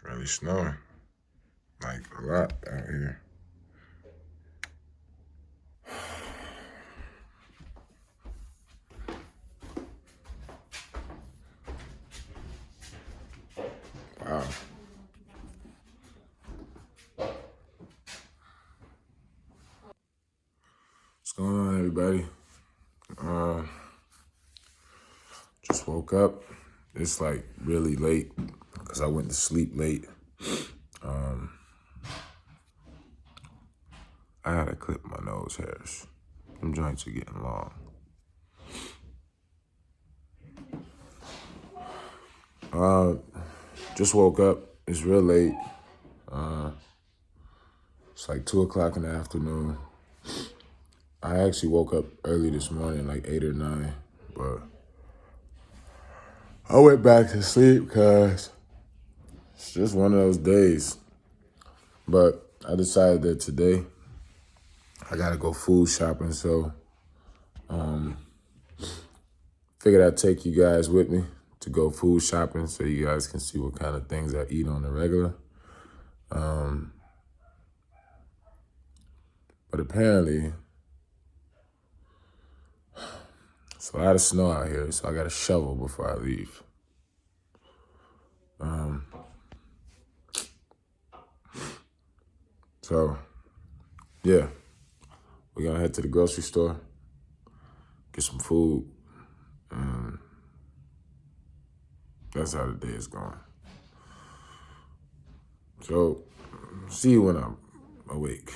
Really snowing. Like a lot out here. Wow. What's going on, everybody? Just woke up. It's like really late because I went to sleep late. I gotta clip my nose hairs. Them joints are getting long. Just woke up. It's real late. It's like 2 o'clock in the afternoon. I actually woke up early this morning, like 8 or 9, but I went back to sleep because it's just one of those days. But I decided that today I gotta go food shopping, so figured I'd take you guys with me to go food shopping so you guys can see what kind of things I eat on the regular. But apparently, it's a lot of snow out here, so I got to shovel before I leave. So, yeah, we're going to head to the grocery store, get some food, and that's how the day is going. So, see you when I'm awake.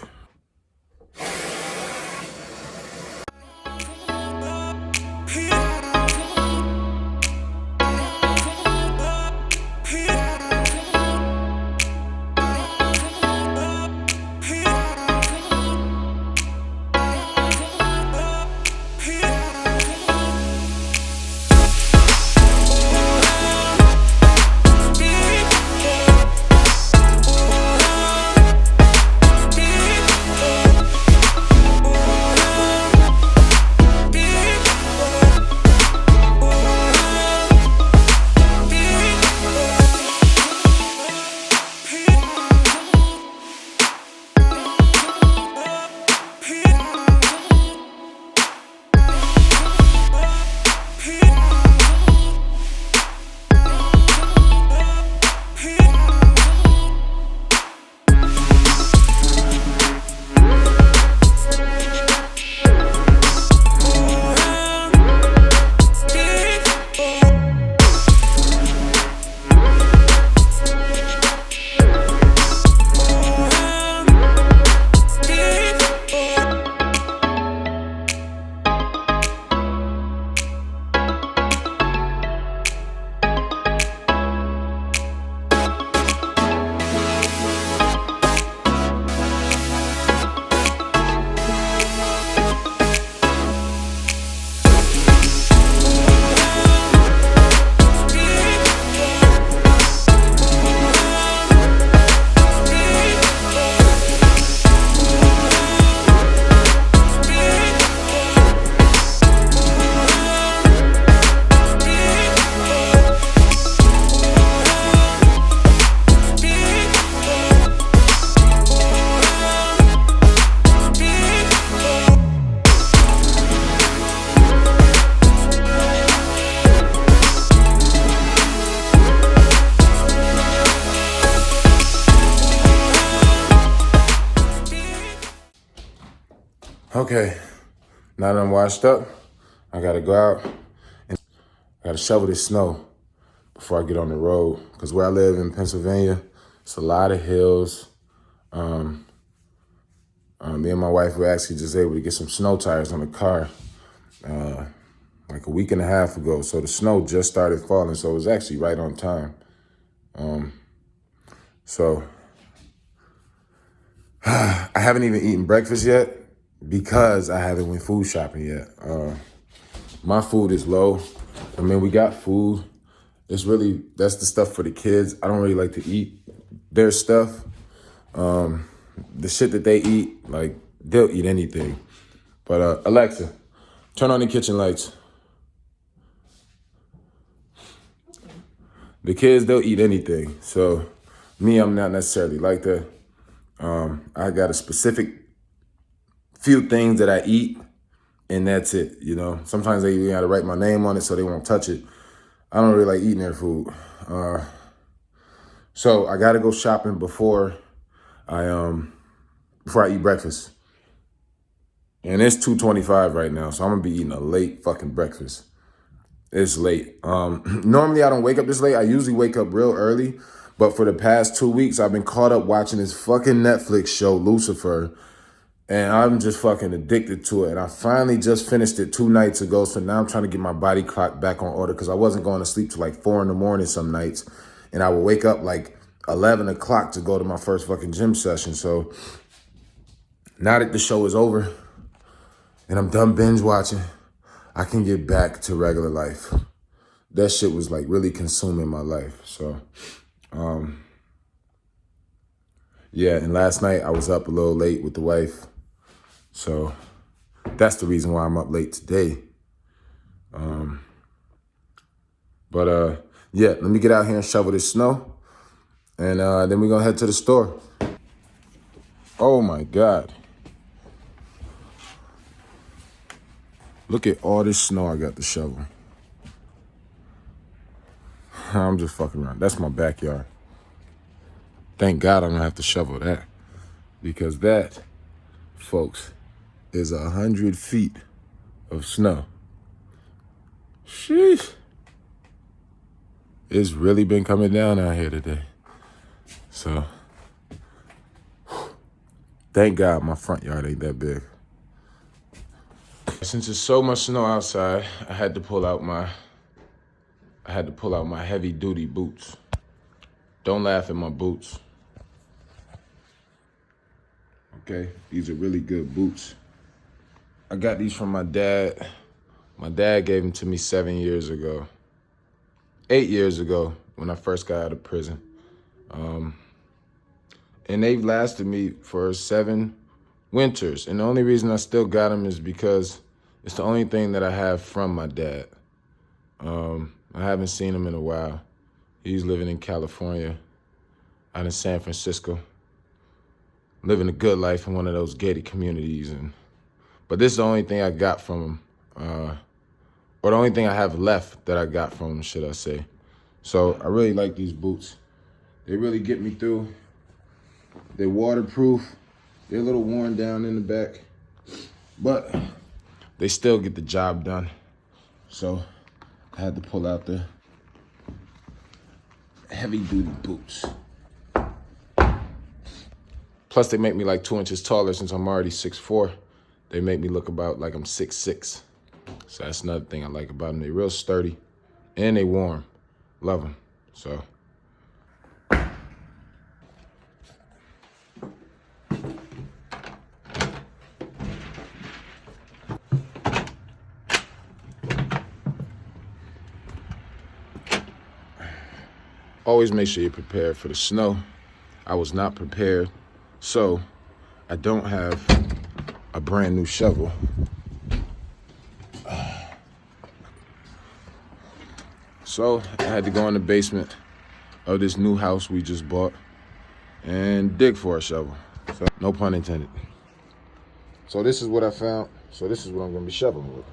Okay, now that I'm washed up, I gotta go out and I gotta shovel this snow before I get on the road. Because where I live in Pennsylvania, it's a lot of hills. Me and my wife were actually just able to get some snow tires on the car like a week and a half ago. So the snow just started falling, so it was actually right on time. So I haven't even eaten breakfast yet because I haven't went food shopping yet. My food is low. I mean, we got food. That's the stuff for the kids. I don't really like to eat their stuff. The shit that they eat, like, they'll eat anything. But Alexa, turn on the kitchen lights. The kids, they'll eat anything. So Me, I'm not necessarily like that. I got a specific few things that I eat, and that's it. You know, sometimes they even got to write my name on it so they won't touch it. I don't really like eating their food. So I got to go shopping before I eat breakfast. And it's 2:25 right now, so I'm gonna be eating a late fucking breakfast. It's late. Normally I don't wake up this late. I usually wake up real early, but for the past 2 weeks I've been caught up watching this fucking Netflix show, Lucifer, and I'm just fucking addicted to it. And I finally just finished it 2 nights ago, so now I'm trying to get my body clock back on order because I wasn't going to sleep till like 4 in the morning some nights, and I would wake up like 11 o'clock to go to my first fucking gym session. So now that the show is over and I'm done binge watching, I can get back to regular life. That shit was like really consuming my life. So, yeah, and last night I was up a little late with the wife. So that's the reason why I'm up late today. Yeah, let me get out here and shovel this snow. And then we're gonna head to the store. Oh my God. Look at all this snow I got to shovel. I'm just fucking around. That's my backyard. Thank God I don't have to shovel that. Because that, folks, is 100 feet of snow. Sheesh. It's really been coming down out here today. So, thank God my front yard ain't that big. Since there's so much snow outside, I had to pull out my heavy duty boots. Don't laugh at my boots. Okay, these are really good boots. I got these from my dad. My dad gave them to me 7 years ago. 8 years ago when I first got out of prison. And they've lasted me for 7 winters. And the only reason I still got them is because it's the only thing that I have from my dad. I haven't seen him in a while. He's living in California, out in San Francisco, living a good life in one of those gated communities. But this is the only thing I got from him, or the only thing I have left that I got from him, should I say. So I really like these boots. They really get me through. They're waterproof. They're a little worn down in the back, but they still get the job done. So I had to pull out the heavy-duty boots. Plus, they make me like 2 inches taller since I'm already 6'4". They make me look about like I'm 6'6". So that's another thing I like about them. They're real sturdy and they warm. Love them. So. Always make sure you're prepared for the snow. I was not prepared, so I don't have a brand new shovel. So I had to go in the basement of this new house we just bought and dig for a shovel. So, no pun intended. So this is what I found. So this is what I'm gonna be shoveling with.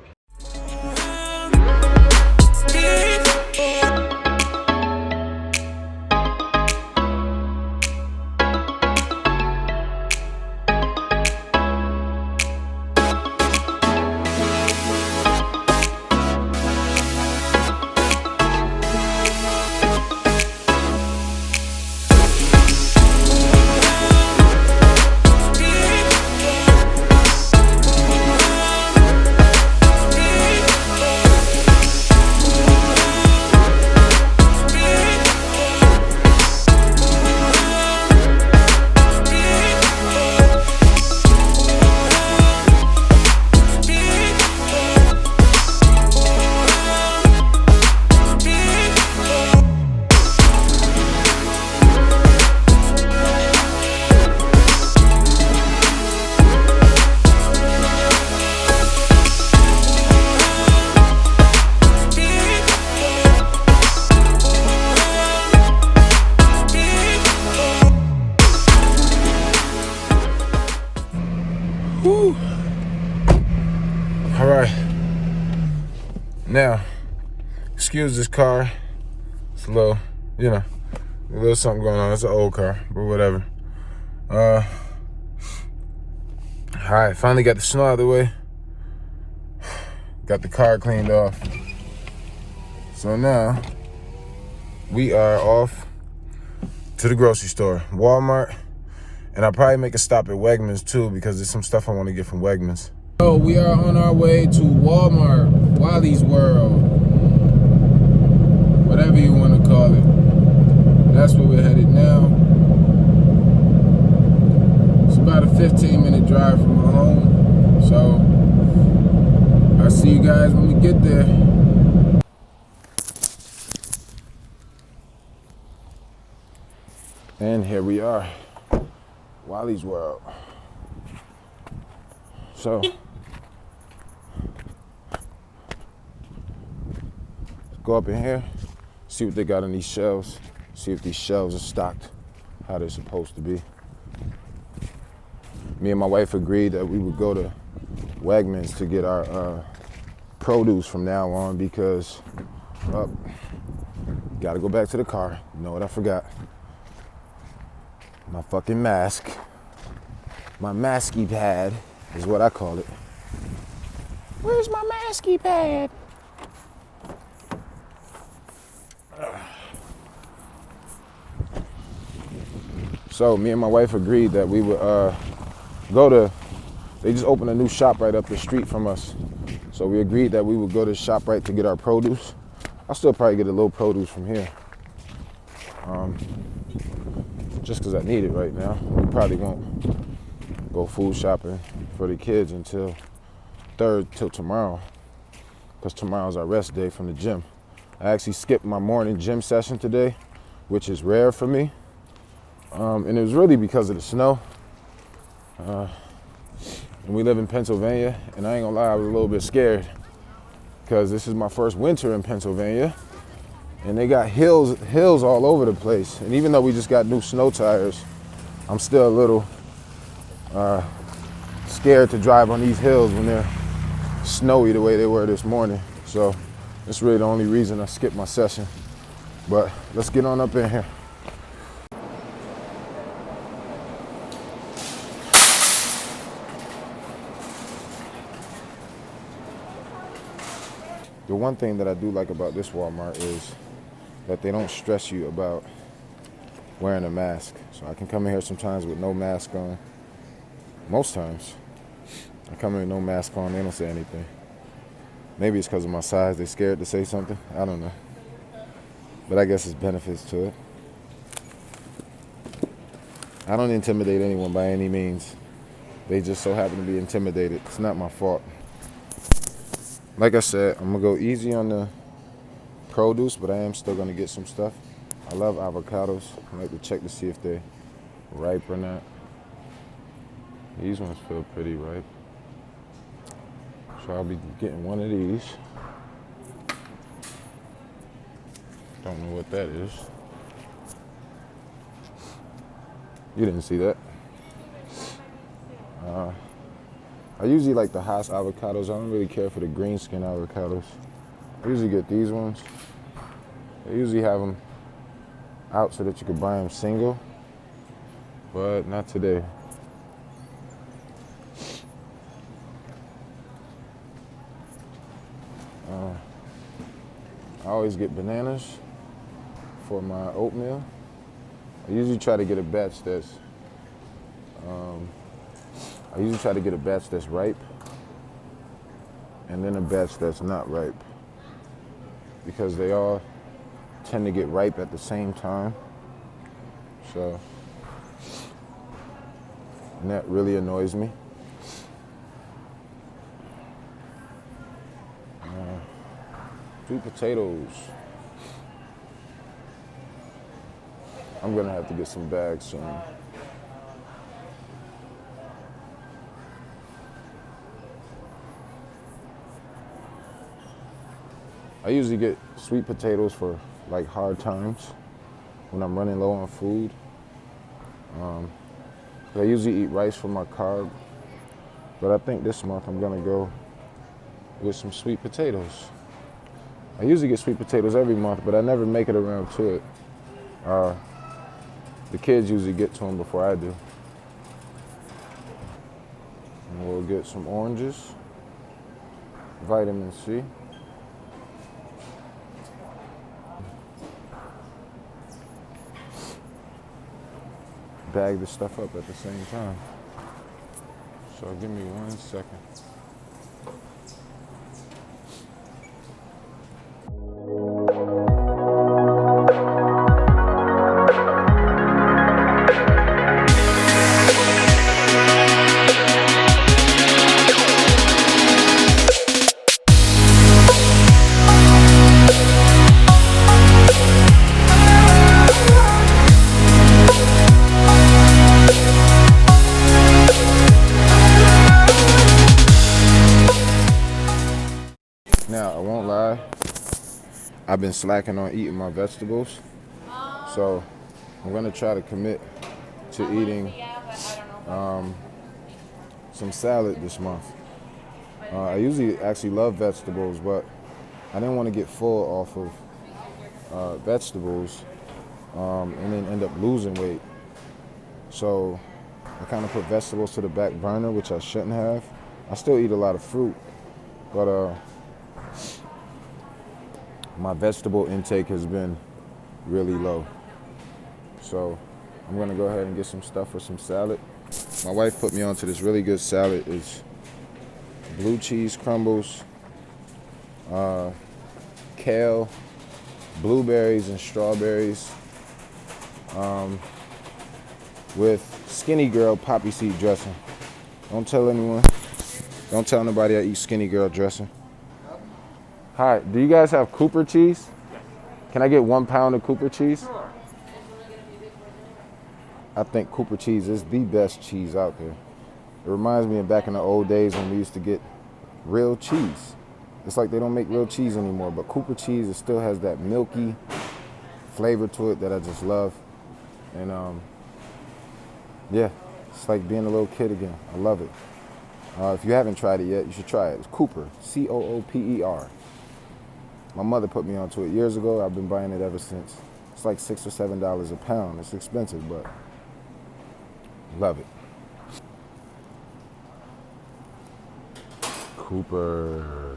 All right. Now, excuse this car. It's a little, a little something going on. It's an old car, but whatever. All right, finally got the snow out of the way. Got the car cleaned off. So now, we are off to the grocery store, Walmart, and I'll probably make a stop at Wegmans too because there's some stuff I want to get from Wegmans. So we are on our way to Walmart, Wally's World, whatever you want to call it. That's where we're headed now. It's about a 15-minute drive from my home, so I'll see you guys when we get there. And here we are, Wally's World. So, go up in here, see what they got on these shelves, see if these shelves are stocked how they're supposed to be. Me and my wife agreed that we would go to Wegmans to get our produce from now on because, gotta go back to the car. You know what I forgot? My fucking mask. My masky pad is what I call it. Where's my masky pad? So me and my wife agreed that we would they just opened a new shop right up the street from us. So we agreed that we would go to ShopRite to get our produce. I'll still probably get a little produce from here. Just because I need it right now. We probably won't go food shopping for the kids until tomorrow, because tomorrow's our rest day from the gym. I actually skipped my morning gym session today, which is rare for me, and it was really because of the snow. And we live in Pennsylvania, and I ain't gonna lie, I was a little bit scared because this is my first winter in Pennsylvania. And they got hills all over the place. And even though we just got new snow tires, I'm still a little scared to drive on these hills when they're snowy the way they were this morning. So that's really the only reason I skipped my session. But let's get on up in here. The one thing that I do like about this Walmart is that they don't stress you about wearing a mask. So I can come in here sometimes with no mask on. Most times, I come in with no mask on, they don't say anything. Maybe it's because of my size, they're scared to say something. I don't know. But I guess it's benefits to it. I don't intimidate anyone by any means. They just so happen to be intimidated. It's not my fault. Like I said, I'm gonna go easy on the produce, but I am still gonna get some stuff. I love avocados. I like to check to see if they're ripe or not. These ones feel pretty ripe. So I'll be getting one of these. Don't know what that is. You didn't see that. I usually like the Hass avocados. I don't really care for the green skin avocados. I usually get these ones. They usually have them out so that you could buy them single, but not today. I always get bananas for my oatmeal. I usually try to get a batch that's ripe, and then a batch that's not ripe, because they all tend to get ripe at the same time. So, and that really annoys me. Sweet potatoes. I'm gonna have to get some bags soon. I usually get sweet potatoes for like hard times when I'm running low on food. I usually eat rice for my carb, but I think this month I'm gonna go with some sweet potatoes. I usually get sweet potatoes every month, but I never make it around to it. The kids usually get to them before I do. And we'll get some oranges, vitamin C. Bag this stuff up at the same time. So give me 1 second. Now, I won't lie, I've been slacking on eating my vegetables, so I'm gonna try to commit to eating some salad this month. I usually actually love vegetables, but I didn't want to get full off of vegetables and then end up losing weight. So I kind of put vegetables to the back burner, which I shouldn't have. I still eat a lot of fruit, but my vegetable intake has been really low. So I'm gonna go ahead and get some stuff for some salad. My wife put me onto this really good salad. It's blue cheese crumbles, kale, blueberries and strawberries, with Skinny Girl poppy seed dressing. Don't tell anyone. Don't tell nobody I eat Skinny Girl dressing. Hi, do you guys have Cooper cheese? Can I get 1 pound of Cooper cheese? Sure. I think Cooper cheese is the best cheese out there. It reminds me of back in the old days when we used to get real cheese. It's like they don't make real cheese anymore, but Cooper cheese, it still has that milky flavor to it that I just love. And yeah, it's like being a little kid again. I love it. If you haven't tried it yet, you should try it. It's Cooper, Cooper. My mother put me onto it years ago. I've been buying it ever since. It's like $6 or $7 a pound. It's expensive, but love it. Cooper.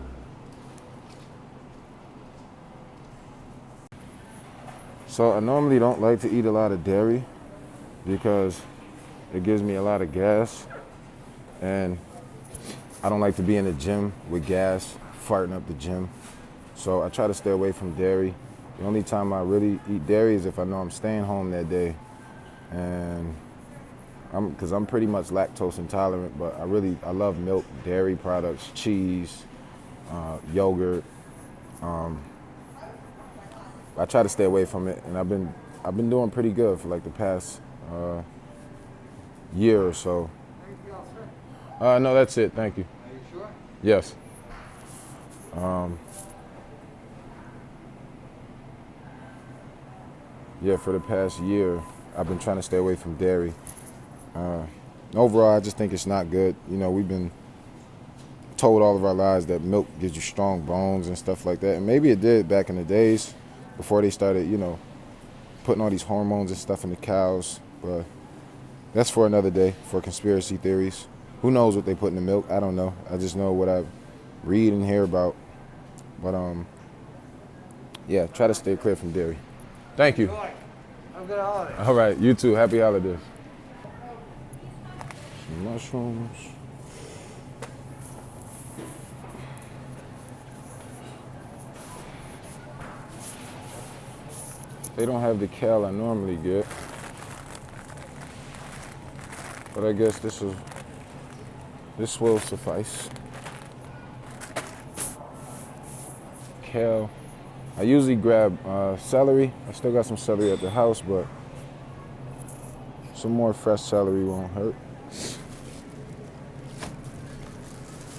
So I normally don't like to eat a lot of dairy because it gives me a lot of gas, and I don't like to be in the gym with gas, farting up the gym. So I try to stay away from dairy. The only time I really eat dairy is if I know I'm staying home that day, and because I'm pretty much lactose intolerant, but I love milk, dairy products, cheese, yogurt. I try to stay away from it, and I've been doing pretty good for like the past year or so. No, that's it. Thank you. Are you sure? Yes. Yeah, for the past year, I've been trying to stay away from dairy. Overall, I just think it's not good. You know, we've been told all of our lives that milk gives you strong bones and stuff like that. And maybe it did back in the days before they started, you know, putting all these hormones and stuff in the cows. But that's for another day, for conspiracy theories. Who knows what they put in the milk? I don't know. I just know what I read and hear about. But yeah, try to stay clear from dairy. Thank you. Have a good holiday. All right, you too. Happy holidays. Some mushrooms. They don't have the kale I normally get, but I guess this will suffice. Kale. I usually grab celery. I still got some celery at the house, but some more fresh celery won't hurt.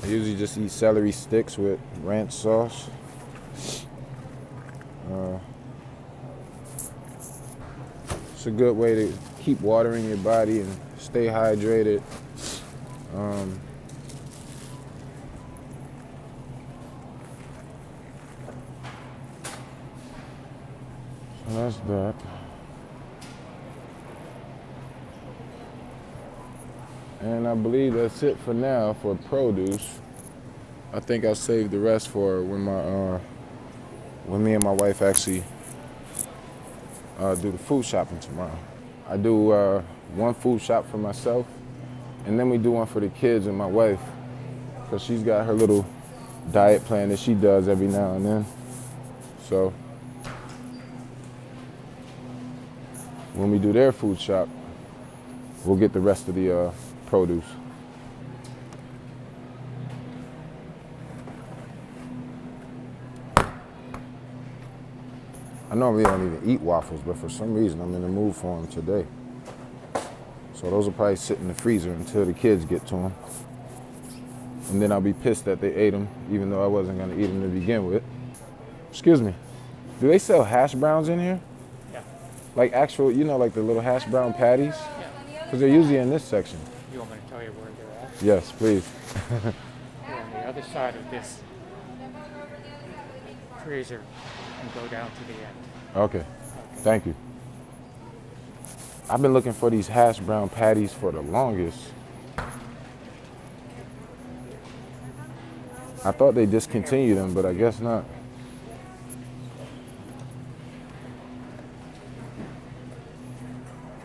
I usually just eat celery sticks with ranch sauce. It's a good way to keep water in your body and stay hydrated. That's that. And I believe that's it for now for produce. I think I'll save the rest for when me and my wife actually do the food shopping tomorrow. I do one food shop for myself, and then we do one for the kids and my wife, because she's got her little diet plan that she does every now and then. So when we do their food shop, we'll get the rest of the produce. I normally don't even eat waffles, but for some reason I'm in the mood for them today. So those will probably sit in the freezer until the kids get to them. And then I'll be pissed that they ate them, even though I wasn't gonna eat them to begin with. Excuse me, do they sell hash browns in here? Yeah. Like actual, like the little hash brown patties? Yeah. Because they're usually in this section. You want me to tell you where they're at? Yes, please. They're on the other side of this freezer and go down to the end. Okay, thank you. I've been looking for these hash brown patties for the longest. I thought they discontinued them, but I guess not.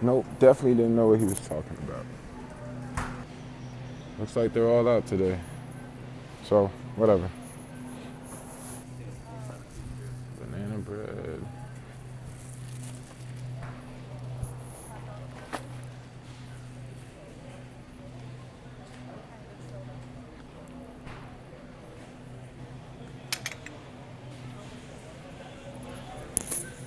Nope, definitely didn't know what he was talking about. Looks like they're all out today. So, whatever. Banana bread.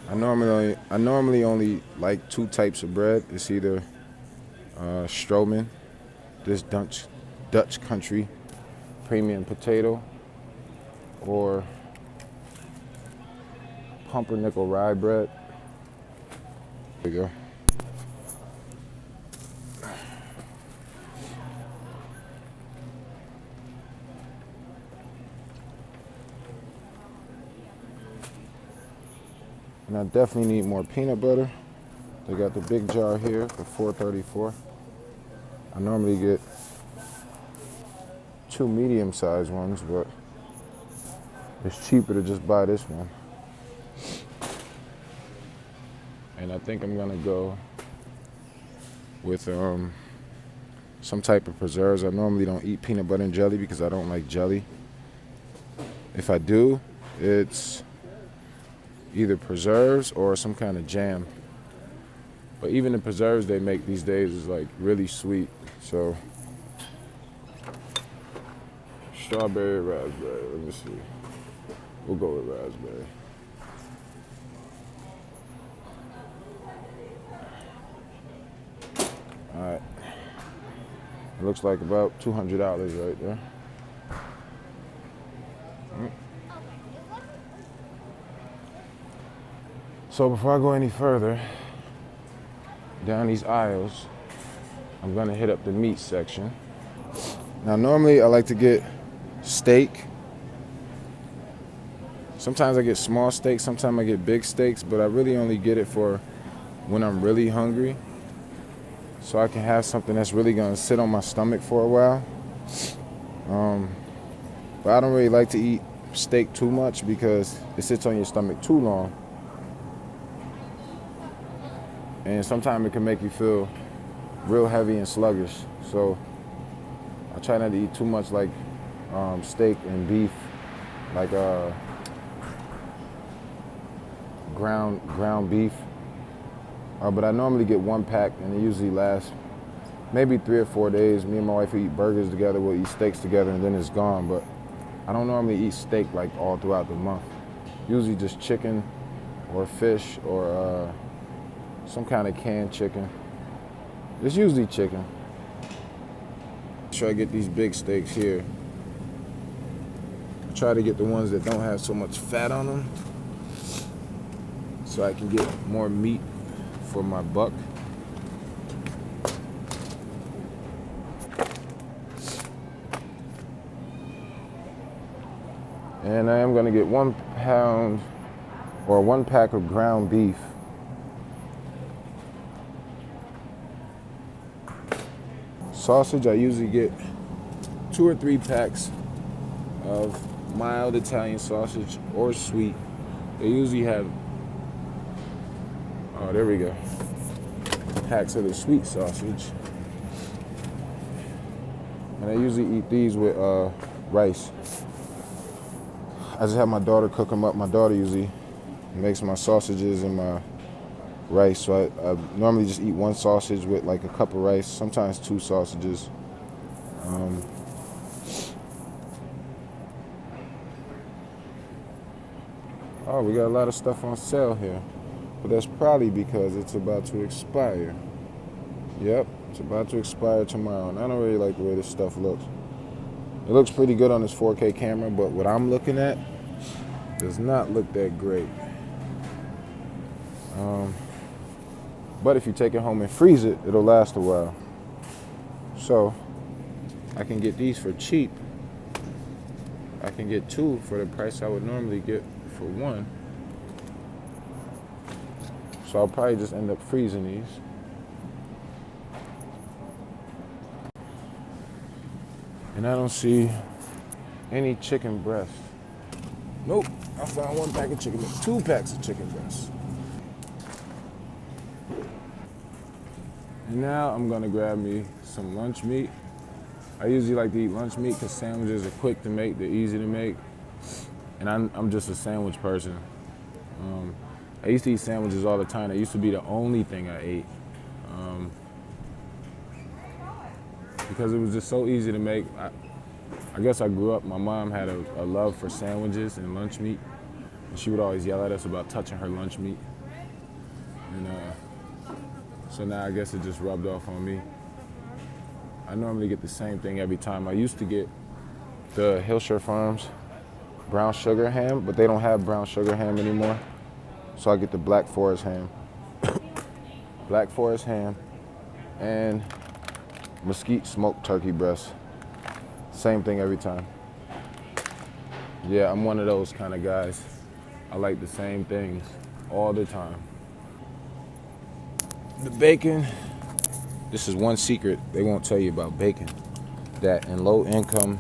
I normally only like two types of bread. It's either Stroman, this Dutch country premium potato, or pumpernickel rye bread. There you go. And I definitely need more peanut butter. They got the big jar here for $4.34. I normally get two medium-sized ones, but it's cheaper to just buy this one. And I think I'm gonna go with some type of preserves. I normally don't eat peanut butter and jelly because I don't like jelly. If I do, it's either preserves or some kind of jam. But even the preserves they make these days is like really sweet. So strawberry, raspberry, let me see. We'll go with raspberry. All right. It looks like about $200 right there. So before I go any further down these aisles, I'm gonna hit up the meat section. Now normally I like to get steak. Sometimes I get small steaks, sometimes I get big steaks, but I really only get it for when I'm really hungry, so I can have something that's really gonna sit on my stomach for a while. But I don't really like to eat steak too much because it sits on your stomach too long. And sometimes it can make you feel real heavy and sluggish. So I try not to eat too much like steak and beef, like ground beef. But I normally get one pack and it usually lasts maybe 3 or 4 days. Me and my wife will eat burgers together, we'll eat steaks together, and then it's gone. But I don't normally eat steak like all throughout the month. Usually just chicken or fish or some kind of canned chicken. It's usually chicken. Try to get these big steaks here. I try to get the ones that don't have so much fat on them, so I can get more meat for my buck. And I am gonna get 1 pound or 1 pack of ground beef. Sausage, I usually get 2 or 3 packs of mild Italian sausage or sweet. They usually have, oh, there we go, packs of the sweet sausage. And I usually eat these with rice. I just have my daughter cook them up. My daughter usually makes my sausages and my rice. So I normally just eat 1 sausage with like a cup of rice, sometimes 2 sausages. Oh, we got a lot of stuff on sale here. But that's probably because it's about to expire. Yep, it's about to expire tomorrow. And I don't really like the way this stuff looks. It looks pretty good on this 4K camera, but what I'm looking at does not look that great. But if you take it home and freeze it, it'll last a while. So I can get these for cheap. I can get 2 for the price I would normally get for 1. So I'll probably just end up freezing these. And I don't see any chicken breast. Nope, I found 1 pack of chicken breast, 2 packs of chicken breast. And now I'm gonna grab me some lunch meat. I usually like to eat lunch meat because sandwiches are quick to make, they're easy to make. And I'm just a sandwich person. I used to eat sandwiches all the time. They used to be the only thing I ate. Because it was just so easy to make. I guess I grew up, my mom had a love for sandwiches and lunch meat. And she would always yell at us about touching her lunch meat. And so now I guess it just rubbed off on me. I normally get the same thing every time. I used to get the Hillshire Farms brown sugar ham, but they don't have brown sugar ham anymore. So I get the Black Forest ham. Black Forest ham and mesquite smoked turkey breast. Same thing every time. Yeah, I'm one of those kind of guys. I like the same things all the time. The bacon, this is one secret they won't tell you about bacon, that in low income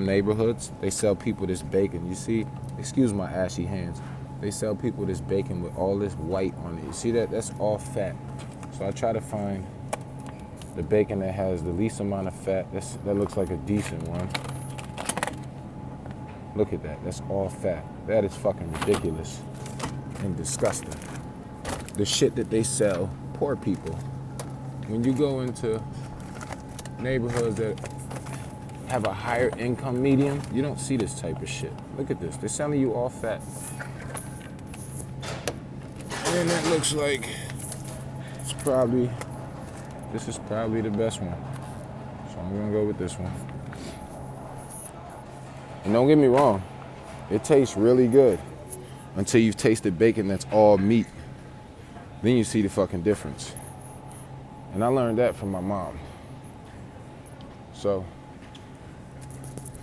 neighborhoods, they sell people this bacon. You see, excuse my ashy hands. They sell people this bacon with all this white on it. You see that? That's all fat. So I try to find the bacon that has the least amount of fat. That looks like a decent one. Look at that. That's all fat. That is fucking ridiculous and disgusting. The shit that they sell poor people. When you go into neighborhoods that have a higher income median, you don't see this type of shit. Look at this. They're selling you all fat. And that looks like this is probably the best one. So I'm gonna go with this one. And don't get me wrong, it tastes really good until you've tasted bacon that's all meat. Then you see the fucking difference. And I learned that from my mom. So,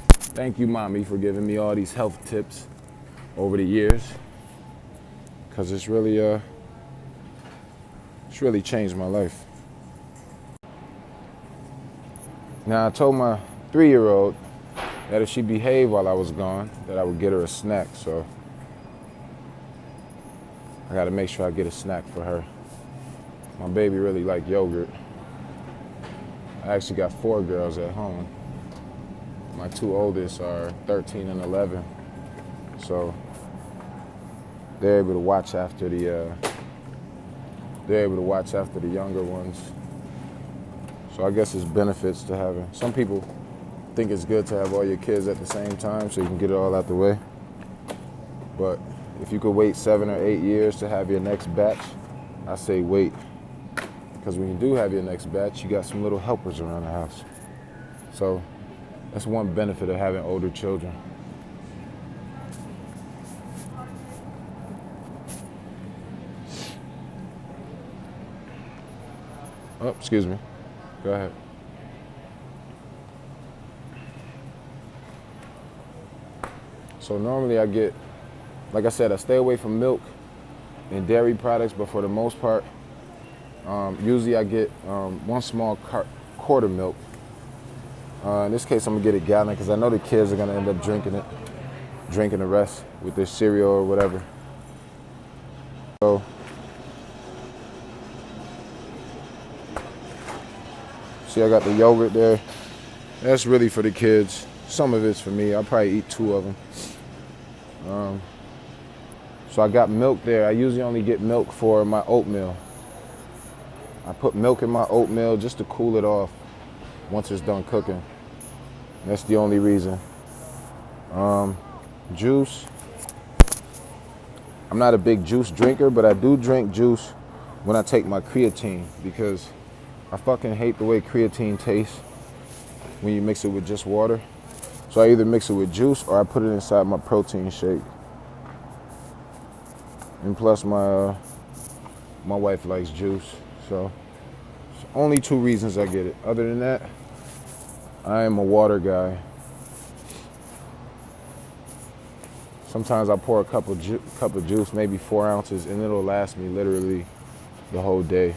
thank you, Mommy, for giving me all these health tips over the years. Because it's really changed my life. Now, I told my 3-year-old that if she behaved while I was gone, that I would get her a snack. So I gotta make sure I get a snack for her. My baby really like yogurt. I actually got 4 girls at home. My 2 oldest are 13 and 11. So they're able to watch after the younger ones. So I guess it's benefits to having. Some people think it's good to have all your kids at the same time so you can get it all out the way. But if you could wait 7 or 8 years to have your next batch, I say wait. Because when you do have your next batch, you got some little helpers around the house. So that's one benefit of having older children. Oh, excuse me. Go ahead. So normally I get like I said, I stay away from milk and dairy products, but for the most part, usually I get one small quarter milk. In this case, I'm gonna get a gallon because I know the kids are gonna end up drinking the rest with their cereal or whatever. So, see, I got the yogurt there. That's really for the kids. Some of it's for me. I'll probably eat 2 of them. So I got milk there. I usually only get milk for my oatmeal. I put milk in my oatmeal just to cool it off once it's done cooking. That's the only reason. Juice. I'm not a big juice drinker, but I do drink juice when I take my creatine because I fucking hate the way creatine tastes when you mix it with just water. So I either mix it with juice or I put it inside my protein shake. And plus my wife likes juice, so it's only 2 reasons I get it. Other than that, I am a water guy. Sometimes I pour a cup of juice, maybe 4 ounces, and it'll last me literally the whole day.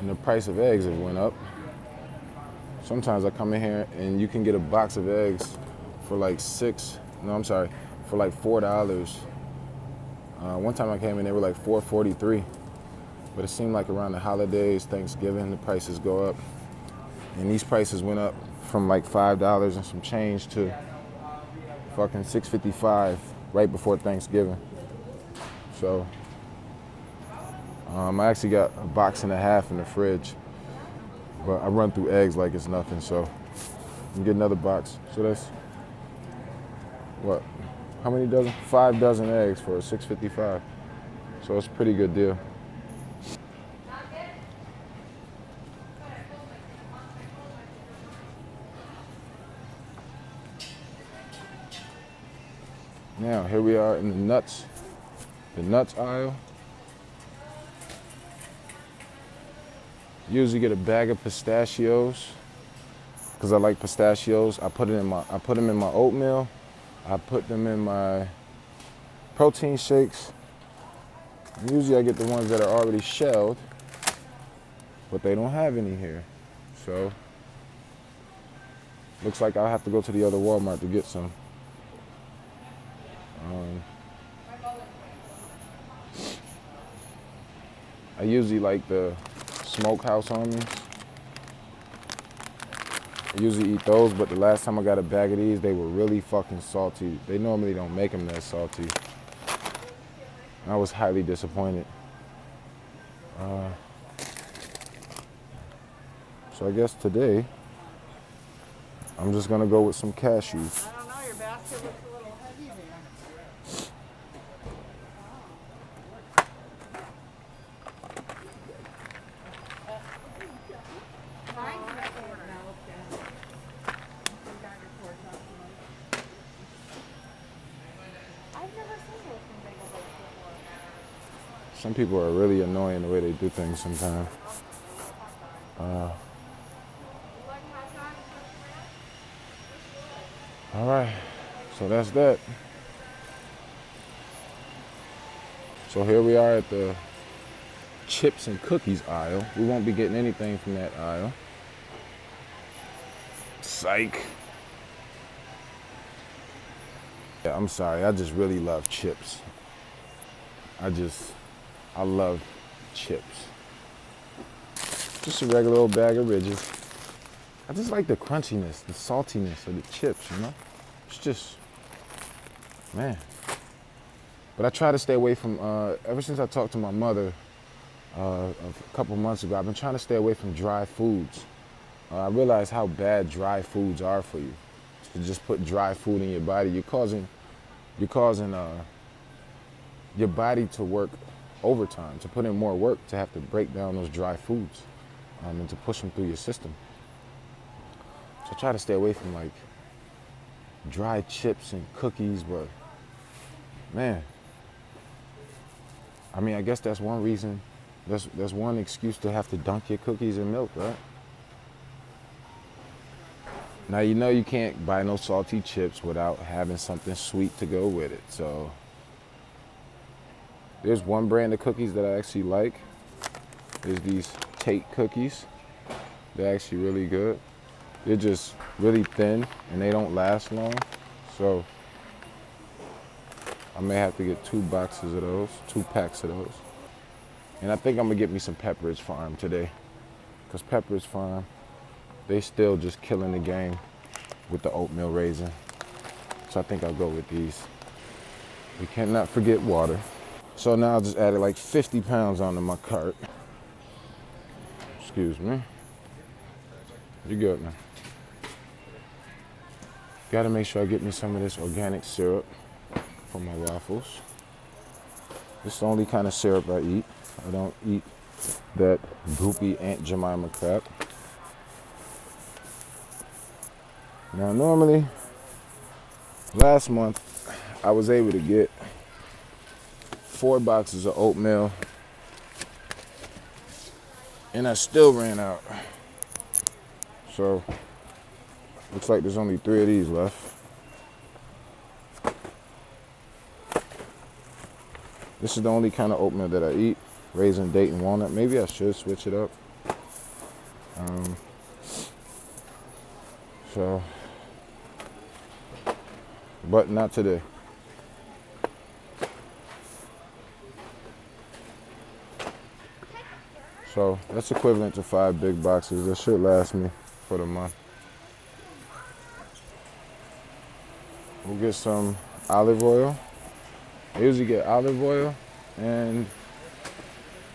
And the price of eggs have went up. Sometimes I come in here and you can get a box of eggs for like for like $4. One time I came in, they were like $4.43. But it seemed like around the holidays, Thanksgiving, the prices go up. And these prices went up from like $5 and some change to fucking $6.55 right before Thanksgiving. So I actually got a box and a half in the fridge, but I run through eggs like it's nothing. So I'm get another box. So that's what? How many dozen? 5 dozen eggs for $6.55. So it's a pretty good deal. Now here we are in the nuts aisle. Usually get a bag of pistachios because I like pistachios. I put them in my oatmeal. I put them in my protein shakes. Usually I get the ones that are already shelled, but they don't have any here. So looks like I'll have to go to the other Walmart to get some. I usually like the smokehouse almonds. I usually eat those, but the last time I got a bag of these, they were really fucking salty. They normally don't make them that salty. I was highly disappointed. So I guess today, I'm just gonna go with some cashews. I don't know, your basket looks a little heavy there. I've never seen those from Bagel Bites before. Some people are really annoying the way they do things sometimes. All right, so that's that. So here we are at the chips and cookies aisle. We won't be getting anything from that aisle. Psych. Yeah, I'm sorry, I just really love chips. I love chips. Just a regular old bag of Ridges. I just like the crunchiness, the saltiness of the chips, you know? It's just, man. But I try to stay away from, ever since I talked to my mother a couple months ago, I've been trying to stay away from dry foods. I realize how bad dry foods are for you. To just put dry food in your body, you're causing your body to work overtime, to put in more work, to have to break down those dry foods and to push them through your system. So I try to stay away from like dry chips and cookies, but man, I mean, I guess that's one reason That's one excuse to have to dunk your cookies in milk, right? Now you know you can't buy no salty chips without having something sweet to go with it. So there's one brand of cookies that I actually like. There's these Tate cookies. They're actually really good. They're just really thin and they don't last long. So I may have to get 2 boxes of those, 2 packs of those. And I think I'm gonna get me some Pepperidge Farm today. Cause Pepperidge Farm, they still just killing the game with the oatmeal raisin. So I think I'll go with these. We cannot forget water. So now I just added like 50 pounds onto my cart. Excuse me. You good now? Gotta make sure I get me some of this organic syrup for my waffles. This is the only kind of syrup I eat. I don't eat that goopy Aunt Jemima crap. Now normally, last month, I was able to get 4 boxes of oatmeal and I still ran out. So, looks like there's only 3 of these left. This is the only kind of oatmeal that I eat, raisin, date, and walnut. Maybe I should switch it up. But not today. So that's equivalent to 5 big boxes. That should last me for the month. We'll get some olive oil. I usually get olive oil and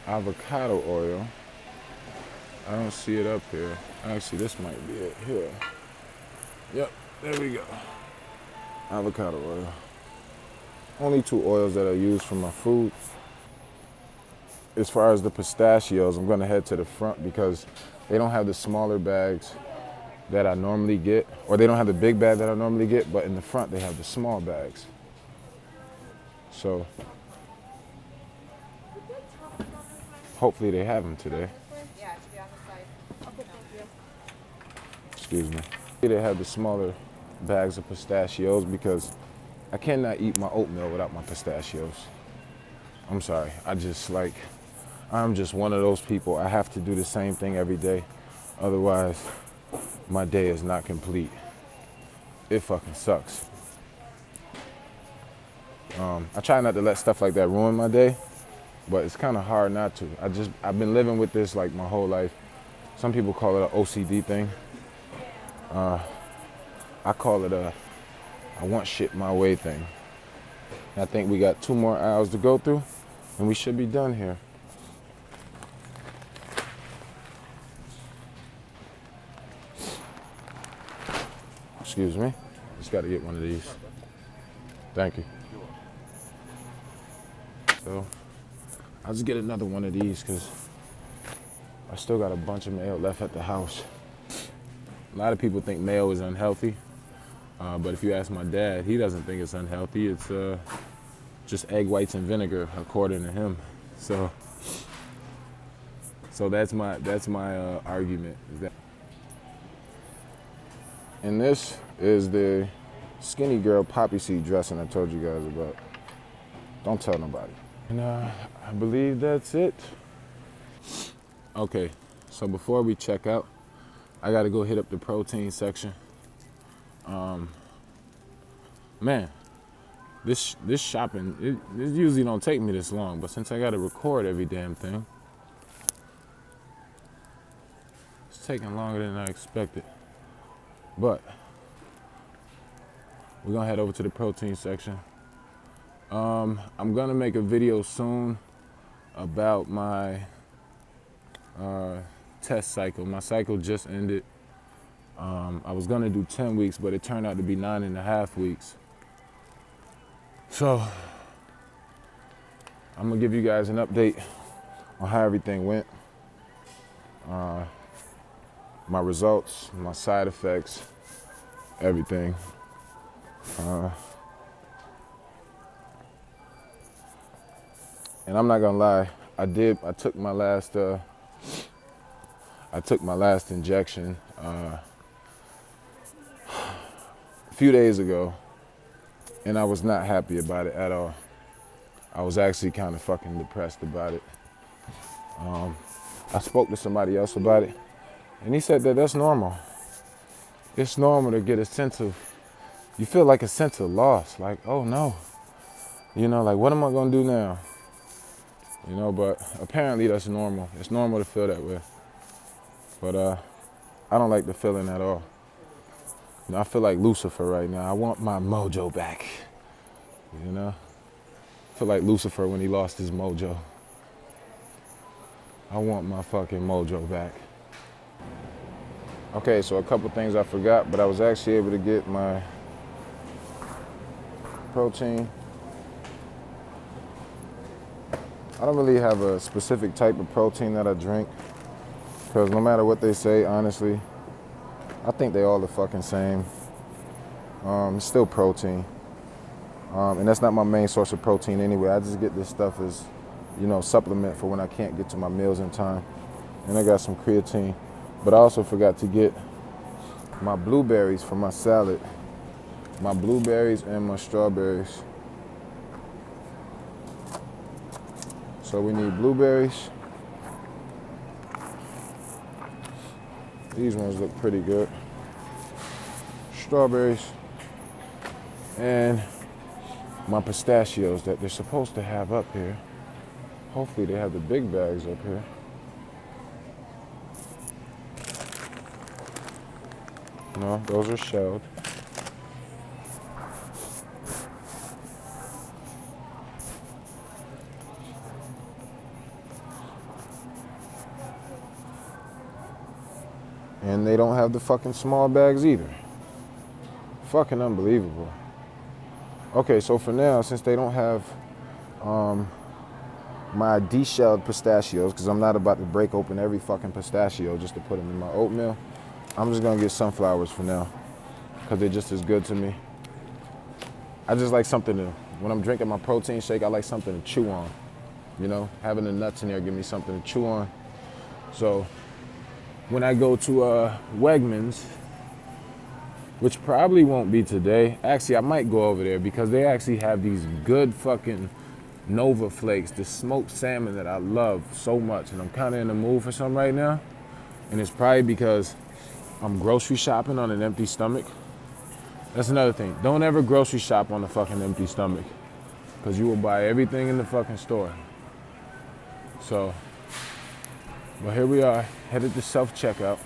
avocado oil. I don't see it up here. Actually, this might be it here. Yep, there we go. Avocado oil. Only 2 oils that I use for my food. As far as the pistachios, I'm gonna head to the front because they don't have the smaller bags that I normally get, or they don't have the big bag that I normally get, but in the front they have the small bags. So hopefully they have them today. Yeah, it should be on the side. Okay, thank you. Excuse me. They have the smaller bags of pistachios because I cannot eat my oatmeal without my pistachios. I'm sorry. I'm just one of those people. I have to do the same thing every day. Otherwise, my day is not complete. It fucking sucks. I try not to let stuff like that ruin my day, but it's kind of hard not to. I've been living with this like my whole life. Some people call it an OCD thing. I call it a I want shit my way thing. I think we got 2 more aisles to go through and we should be done here. Excuse me. Just got to get one of these. Thank you. So I'll just get another one of these because I still got a bunch of mayo left at the house. A lot of people think mayo is unhealthy, but if you ask my dad, he doesn't think it's unhealthy. It's just egg whites and vinegar, according to him. So that's my argument. Is that. And this is the Skinny Girl poppy seed dressing I told you guys about. Don't tell nobody. And I believe that's it. Okay, so before we check out, I gotta go hit up the protein section. Man, this shopping, it usually don't take me this long, but since I gotta record every damn thing, it's taking longer than I expected. But we're gonna head over to the protein section. I'm gonna make a video soon about my test cycle. My cycle just ended. I was gonna do 10 weeks, but it turned out to be 9.5 weeks. So I'm gonna give you guys an update on how everything went. My results, my side effects, everything. And I'm not gonna lie, I took my last injection a few days ago, and I was not happy about it at all. I was actually kind of fucking depressed about it. I spoke to somebody else about it, and he said that that's normal. It's normal to get a sense of, you feel like a sense of loss, like, oh no, you know, like what am I gonna do now? You know, but apparently that's normal. It's normal to feel that way. But I don't like the feeling at all. You know, I feel like Lucifer right now. I want my mojo back, you know? I feel like Lucifer when he lost his mojo. I want my fucking mojo back. Okay, so a couple things I forgot, but I was actually able to get my protein. I don't really have a specific type of protein that I drink, because no matter what they say, honestly, I think they all the fucking same. It's still protein. And that's not my main source of protein anyway. I just get this stuff as, you know, supplement for when I can't get to my meals in time. And I got some creatine. But I also forgot to get my blueberries for my salad. My blueberries and my strawberries. So we need blueberries. These ones look pretty good. Strawberries. And my pistachios that they're supposed to have up here. Hopefully they have the big bags up here. No, those are shelled. And they don't have the fucking small bags either. Fucking unbelievable. Okay, so for now, since they don't have my de-shelled pistachios, because I'm not about to break open every fucking pistachio just to put them in my oatmeal, I'm just gonna get sunflowers for now, because they're just as good to me. I just like something to, when I'm drinking my protein shake, I like something to chew on. You know, having the nuts in there give me something to chew on. So when I go to Wegmans, which probably won't be today. Actually, I might go over there because they actually have these good fucking Nova Flakes, the smoked salmon that I love so much. And I'm kind of in the mood for some right now. And it's probably because I'm grocery shopping on an empty stomach. That's another thing. Don't ever grocery shop on a fucking empty stomach, because you will buy everything in the fucking store. So, but here we are, headed to self-checkout.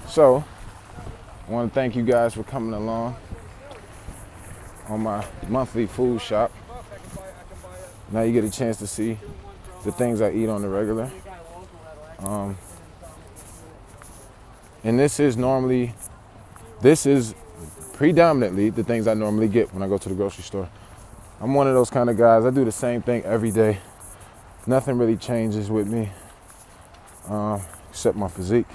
So, I want to thank you guys for coming along on my monthly food shop. Now you get a chance to see the things I eat on the regular. And this is predominantly the things I normally get when I go to the grocery store. I'm one of those kind of guys. I do the same thing every day. Nothing really changes with me, except my physique.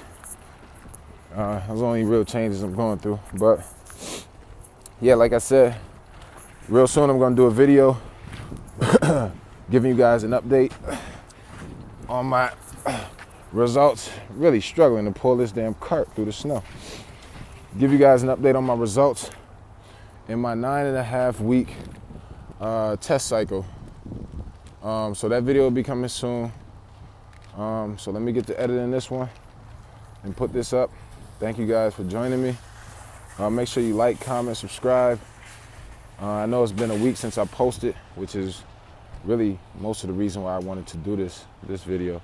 Those are only real changes I'm going through. But yeah, like I said, real soon I'm gonna do a video giving you guys an update on my results. Really struggling to pull this damn cart through the snow. Give you guys an update on my results in my 9.5 week test cycle. So that video will be coming soon. So let me get to editing this one and put this up. Thank you guys for joining me. Make sure you like, comment, subscribe. I know it's been a week since I posted, which is really most of the reason why I wanted to do this video.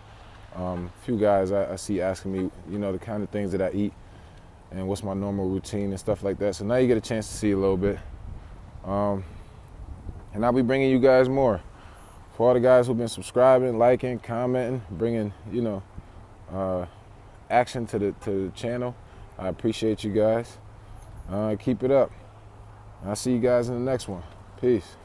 A few guys I see asking me, you know, the kind of things that I eat and what's my normal routine and stuff like that. So now you get a chance to see a little bit. And I'll be bringing you guys more. For all the guys who've been subscribing, liking, commenting, bringing, you know, action to the channel, I appreciate you guys. Keep it up. I'll see you guys in the next one. Peace.